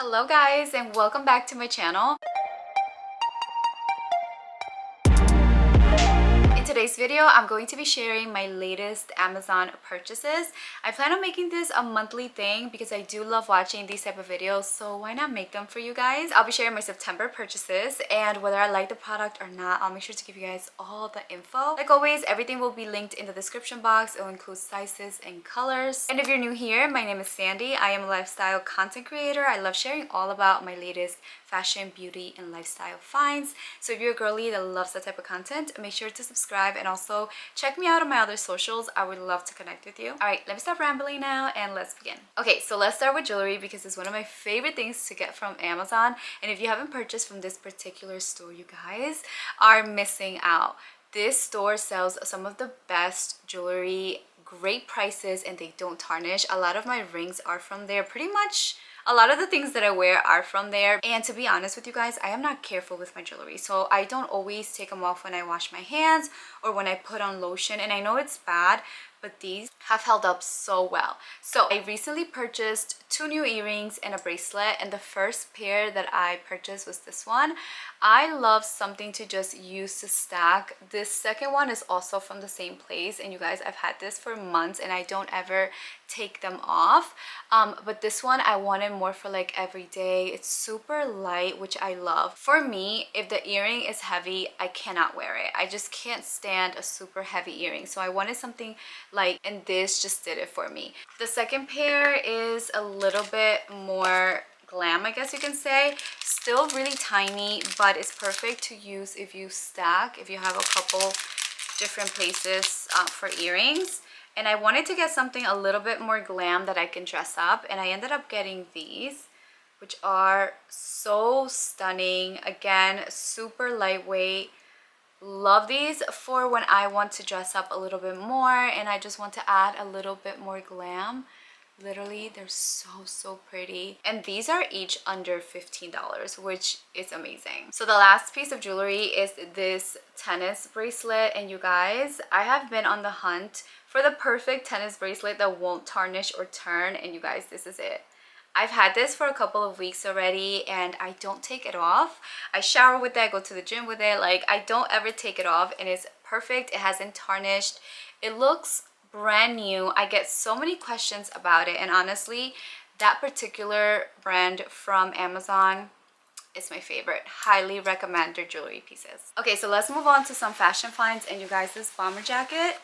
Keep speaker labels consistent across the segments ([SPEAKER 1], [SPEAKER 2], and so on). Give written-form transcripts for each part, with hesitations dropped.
[SPEAKER 1] Hello guys and welcome back to my channel. In today's video, I'm going to be sharing my latest Amazon purchases. I plan on making this a monthly thing because I do love watching these type of videos, so why not make them for you guys? I'll be sharing my September purchases, and whether I like the product or not, I'll make sure to give you guys all the info. Like always, everything will be linked in the description box. It will include sizes and colors. And if you're new here, my name is Sandy. I am a lifestyle content creator. I love sharing all about my latest fashion, beauty, and lifestyle finds. So if you're a girly that loves that type of content, make sure to subscribe and also check me out on my other socials. I would love to connect with you. All right, let me stop rambling now and let's begin. Okay, so let's start with jewelry because it's one of my favorite things to get from Amazon. And if you haven't purchased from this particular store, you guys are missing out. This store sells some of the best jewelry, great prices, and they don't tarnish. A lot of my rings are from there. Pretty much a lot of the things that I wear are from there. And to be honest with you guys, I am not careful with my jewelry. So I don't always take them off when I wash my hands or when I put on lotion. And I know it's bad, but these have held up so well. So I recently purchased 2 new earrings and a bracelet, and the first pair that I purchased was this one. I love something to just use to stack. This second one is also from the same place, and you guys, I've had this for months and I don't ever take them off. But this one I wanted more for like every day. It's super light, which I love. For me, if the earring is heavy, I cannot wear it. I just can't stand a super heavy earring. So I wanted something light, and this just did it for me. The second pair is a little bit more glam, I guess you can say. Still really tiny, but it's perfect to use if you stack, if you have a couple different places for earrings. And I wanted to get something a little bit more glam that I can dress up, and I ended up getting these, which are so stunning. Again, super lightweight. Love these for when I want to dress up a little bit more and I just want to add a little bit more glam. Literally, they're so pretty, and these are each under $15, which is amazing. So the last piece of jewelry is this tennis bracelet, and you guys, I have been on the hunt for the perfect tennis bracelet that won't tarnish or turn, and you guys, this is it. I've had this for a couple of weeks already and I don't take it off. I shower with it, I go to the gym with it. Like, I don't ever take it off, and it's perfect. It hasn't tarnished. It looks brand new. I get so many questions about it, and honestly, that particular brand from Amazon is my favorite. Highly recommend their jewelry pieces. Okay, so let's move on to some fashion finds. And you guys, this bomber jacket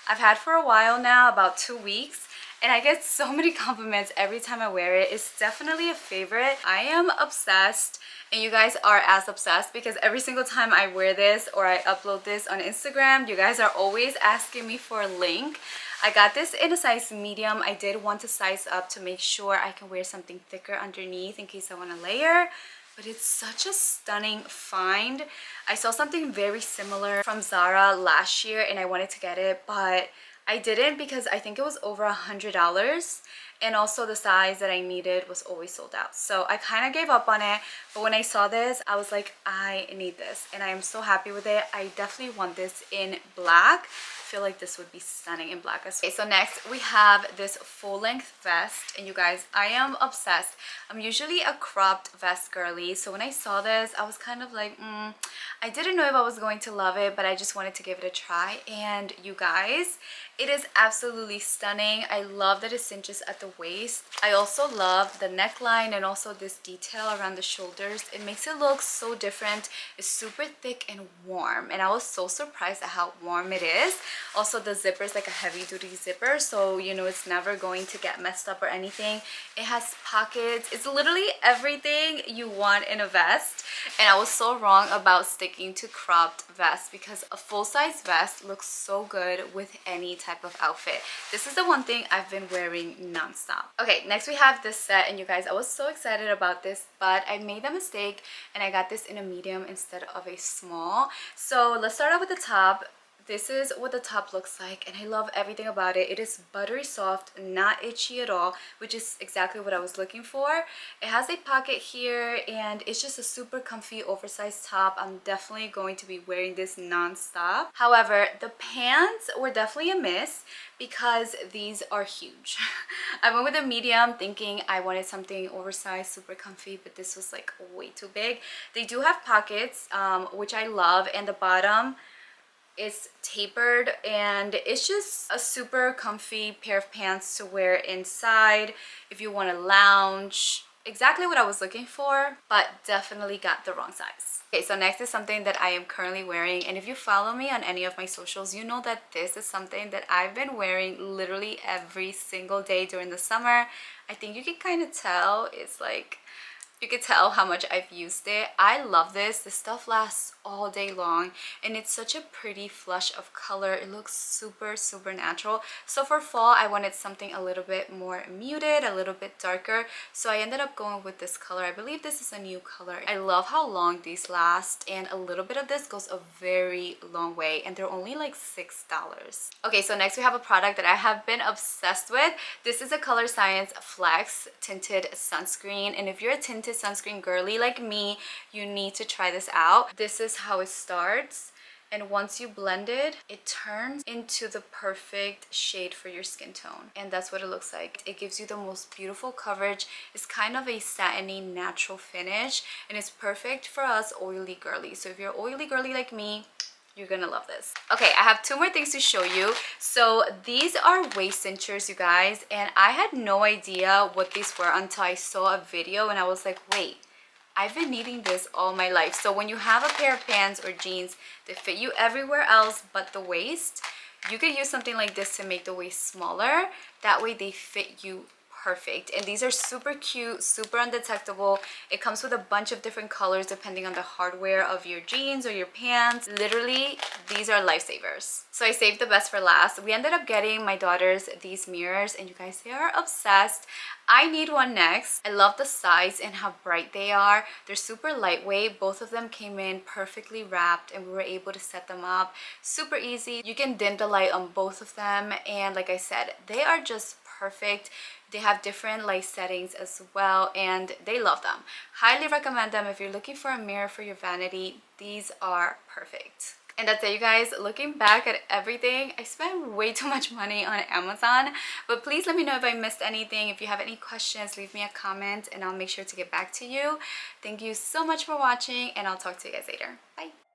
[SPEAKER 1] I've had for a while now, about 2 weeks, and I get so many compliments every time I wear it. It's definitely a favorite. I am obsessed, and you guys are as obsessed because every single time I wear this or I upload this on Instagram, you guys are always asking me for a link. I got this in a size medium. I did want to size up to make sure I can wear something thicker underneath in case I want to layer. But it's such a stunning find. I saw something very similar from Zara last year and I wanted to get it, but I didn't because I think it was over $100, and also the size that I needed was always sold out. So I kind of gave up on it, but when I saw this, I was like, I need this, and I am so happy with it. I definitely want this in black. I feel like this would be stunning in black as well. Okay, so next we have this full-length vest, and you guys, I am obsessed. I'm usually a cropped vest girly, so when I saw this, I was kind of like, I didn't know if I was going to love it, but I just wanted to give it a try. And you guys, it is absolutely stunning. I love that it cinches at the waist. I also love the neckline and also this detail around the shoulders. It makes it look so different. It's super thick and warm, and I was so surprised at how warm it is. Also, the zipper is like a heavy-duty zipper, so you know it's never going to get messed up or anything. It has pockets. It's literally everything you want in a vest, and I was so wrong about sticking to cropped vests because a full-size vest looks so good with any type of outfit. This is the one thing I've been wearing non-stop. Okay, next we have this set, and you guys, I was so excited about this, but I made a mistake and I got this in a medium instead of a small. So let's start out with the top. This is what the top looks like, and I love everything about it. It is buttery soft, not itchy at all, which is exactly what I was looking for. It has a pocket here, and it's just a super comfy oversized top. I'm definitely going to be wearing this non-stop. However, the pants were definitely a miss because these are huge. I went with a medium thinking I wanted something oversized, super comfy, but this was like way too big. They do have pockets, which I love, and the bottom is tapered, and it's just a super comfy pair of pants to wear inside if you want to lounge. Exactly what I was looking for, but definitely got the wrong size. Okay, so next is something that I am currently wearing, and if you follow me on any of my socials, you know that this is something that I've been wearing literally every single day during the summer. I think you can kind of tell, it's like, you could tell how much I've used it. I love this. This stuff lasts all day long, and it's such a pretty flush of color. It looks super, super natural. So for fall, I wanted something a little bit more muted, a little bit darker. So I ended up going with this color. I believe this is a new color. I love how long these last, and a little bit of this goes a very long way, and they're only like $6. Okay, so next we have a product that I have been obsessed with. This is a Colorescience Flex Tinted Sunscreen, and if you're a tinted sunscreen girly like me, you need to try this out. This is how it starts, and once you blend it, it turns into the perfect shade for your skin tone, and that's what it looks like. It gives you the most beautiful coverage. It's kind of a satiny natural finish, and it's perfect for us oily girlies. So if you're oily girly like me, you're gonna love this. Okay, I have two more things to show you. So these are waist cinchers, you guys, and I had no idea what these were until I saw a video, and I was like, wait, I've been needing this all my life. So when you have a pair of pants or jeans that fit you everywhere else but the waist, you could use something like this to make the waist smaller. That way they fit you perfect. And these are super cute, super undetectable. It comes with a bunch of different colors depending on the hardware of your jeans or your pants. Literally, these are lifesavers. So I saved the best for last. We ended up getting my daughters these mirrors, and you guys, they are obsessed. I need one next. I love the size and how bright they are. They're super lightweight. Both of them came in perfectly wrapped, and we were able to set them up super easy. You can dim the light on both of them, and like I said, they are just perfect. They have different light settings as well, and they love them. Highly recommend them if you're looking for a mirror for your vanity. These are perfect. And that's it, you guys. Looking back at everything, I spent way too much money on Amazon, but please let me know if I missed anything. If you have any questions, leave me a comment and I'll make sure to get back to you. Thank you so much for watching, and I'll talk to you guys later. Bye.